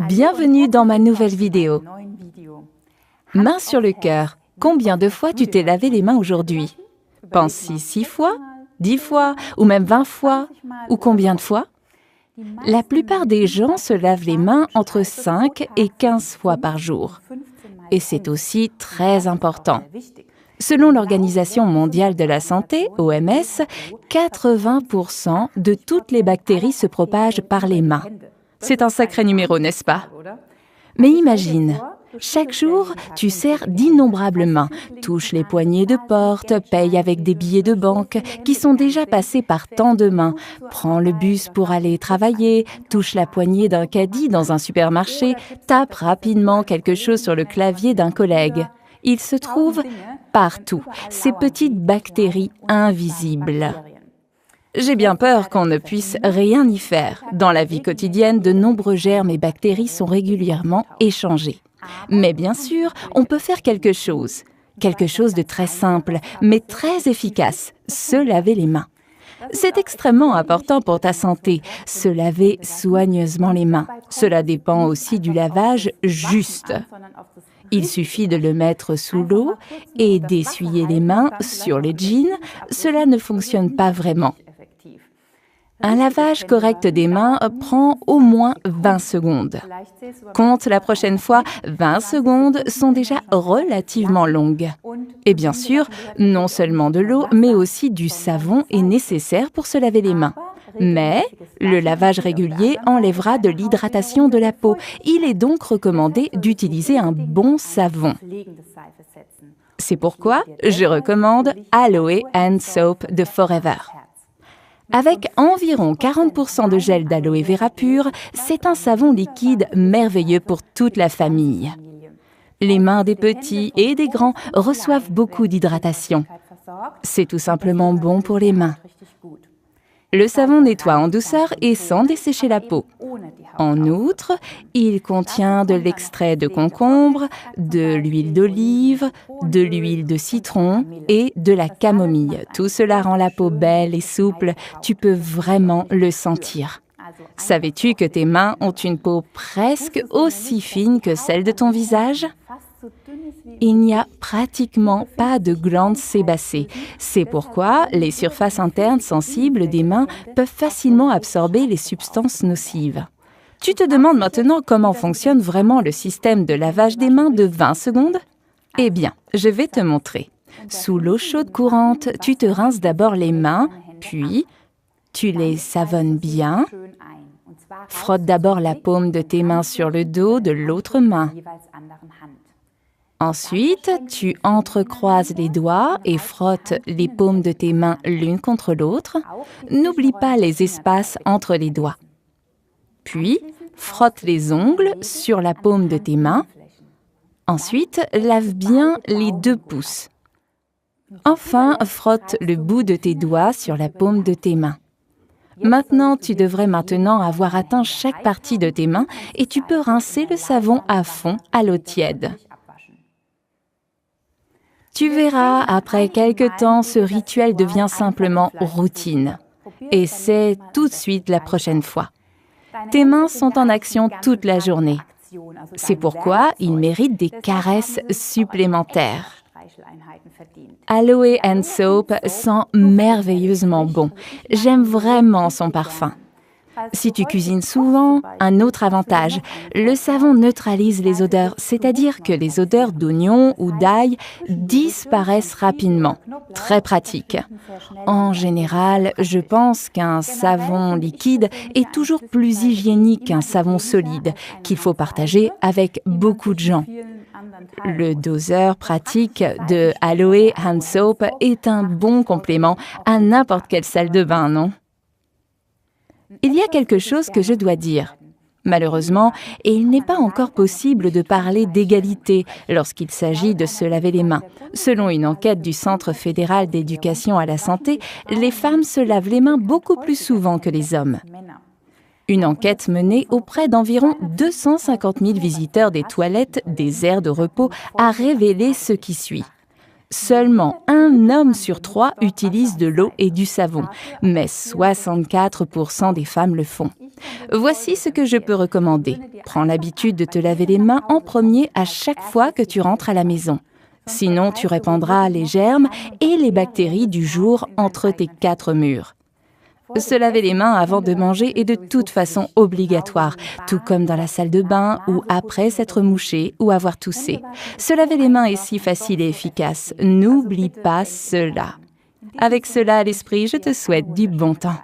Bienvenue dans ma nouvelle vidéo. Main sur le cœur, combien de fois tu t'es lavé les mains aujourd'hui? Pense-y 6 fois, 10 fois, ou même 20 fois, ou combien de fois? La plupart des gens se lavent les mains entre 5 et 15 fois par jour. Et c'est aussi très important. Selon l'Organisation mondiale de la santé, OMS, 80% de toutes les bactéries se propagent par les mains. C'est un sacré numéro, n'est-ce pas? Mais imagine, chaque jour, tu sers d'innombrables mains, touches les poignées de porte, payes avec des billets de banque qui sont déjà passés par tant de mains, prends le bus pour aller travailler, touche la poignée d'un caddie dans un supermarché, tape rapidement quelque chose sur le clavier d'un collègue. Il se trouve partout, ces petites bactéries invisibles. J'ai bien peur qu'on ne puisse rien y faire. Dans la vie quotidienne, de nombreux germes et bactéries sont régulièrement échangés. Mais bien sûr, on peut faire quelque chose de très simple, mais très efficace, se laver les mains. C'est extrêmement important pour ta santé, se laver soigneusement les mains. Cela dépend aussi du lavage juste. Il suffit de le mettre sous l'eau et d'essuyer les mains sur les jeans. Cela ne fonctionne pas vraiment. Un lavage correct des mains prend au moins 20 secondes. Compte la prochaine fois, 20 secondes sont déjà relativement longues. Et bien sûr, non seulement de l'eau, mais aussi du savon est nécessaire pour se laver les mains. Mais le lavage régulier enlèvera de l'hydratation de la peau. Il est donc recommandé d'utiliser un bon savon. C'est pourquoi je recommande Aloe and Soap de Forever. Avec environ 40% de gel d'aloe vera pur, c'est un savon liquide merveilleux pour toute la famille. Les mains des petits et des grands reçoivent beaucoup d'hydratation. C'est tout simplement bon pour les mains. Le savon nettoie en douceur et sans dessécher la peau. En outre, il contient de l'extrait de concombre, de l'huile d'olive, de l'huile de citron et de la camomille. Tout cela rend la peau belle et souple. Tu peux vraiment le sentir. Savais-tu que tes mains ont une peau presque aussi fine que celle de ton visage? Il n'y a pratiquement pas de glandes sébacées. C'est pourquoi les surfaces internes sensibles des mains peuvent facilement absorber les substances nocives. Tu te demandes maintenant comment fonctionne vraiment le système de lavage des mains de 20 secondes? Eh bien, je vais te montrer. Sous l'eau chaude courante, tu te rinces d'abord les mains, puis tu les savonnes bien. Frotte d'abord la paume de tes mains sur le dos de l'autre main. Ensuite, tu entrecroises les doigts et frottes les paumes de tes mains l'une contre l'autre. N'oublie pas les espaces entre les doigts. Puis, frotte les ongles sur la paume de tes mains. Ensuite, lave bien les 2 pouces. Enfin, frotte le bout de tes doigts sur la paume de tes mains. Maintenant, tu devrais avoir atteint chaque partie de tes mains et tu peux rincer le savon à fond à l'eau tiède. Tu verras, après quelque temps, ce rituel devient simplement routine. Et c'est tout de suite la prochaine fois. Tes mains sont en action toute la journée. C'est pourquoi ils méritent des caresses supplémentaires. Aloe and Soap sent merveilleusement bon. J'aime vraiment son parfum. Si tu cuisines souvent, un autre avantage, le savon neutralise les odeurs, c'est-à-dire que les odeurs d'oignon ou d'ail disparaissent rapidement. Très pratique. En général, je pense qu'un savon liquide est toujours plus hygiénique qu'un savon solide, qu'il faut partager avec beaucoup de gens. Le doseur pratique de Aloe and Soap est un bon complément à n'importe quelle salle de bain, non? Il y a quelque chose que je dois dire. Malheureusement, il n'est pas encore possible de parler d'égalité lorsqu'il s'agit de se laver les mains. Selon une enquête du Centre fédéral d'éducation à la santé, les femmes se lavent les mains beaucoup plus souvent que les hommes. Une enquête menée auprès d'environ 250 000 visiteurs des toilettes des aires de repos a révélé ce qui suit. Seulement 1 homme sur 3 utilise de l'eau et du savon, mais 64% des femmes le font. Voici ce que je peux recommander. Prends l'habitude de te laver les mains en premier à chaque fois que tu rentres à la maison. Sinon, tu répandras les germes et les bactéries du jour entre tes 4 murs. Se laver les mains avant de manger est de toute façon obligatoire, tout comme dans la salle de bain ou après s'être mouché ou avoir toussé. Se laver les mains est si facile et efficace. N'oublie pas cela. Avec cela à l'esprit, je te souhaite du bon temps.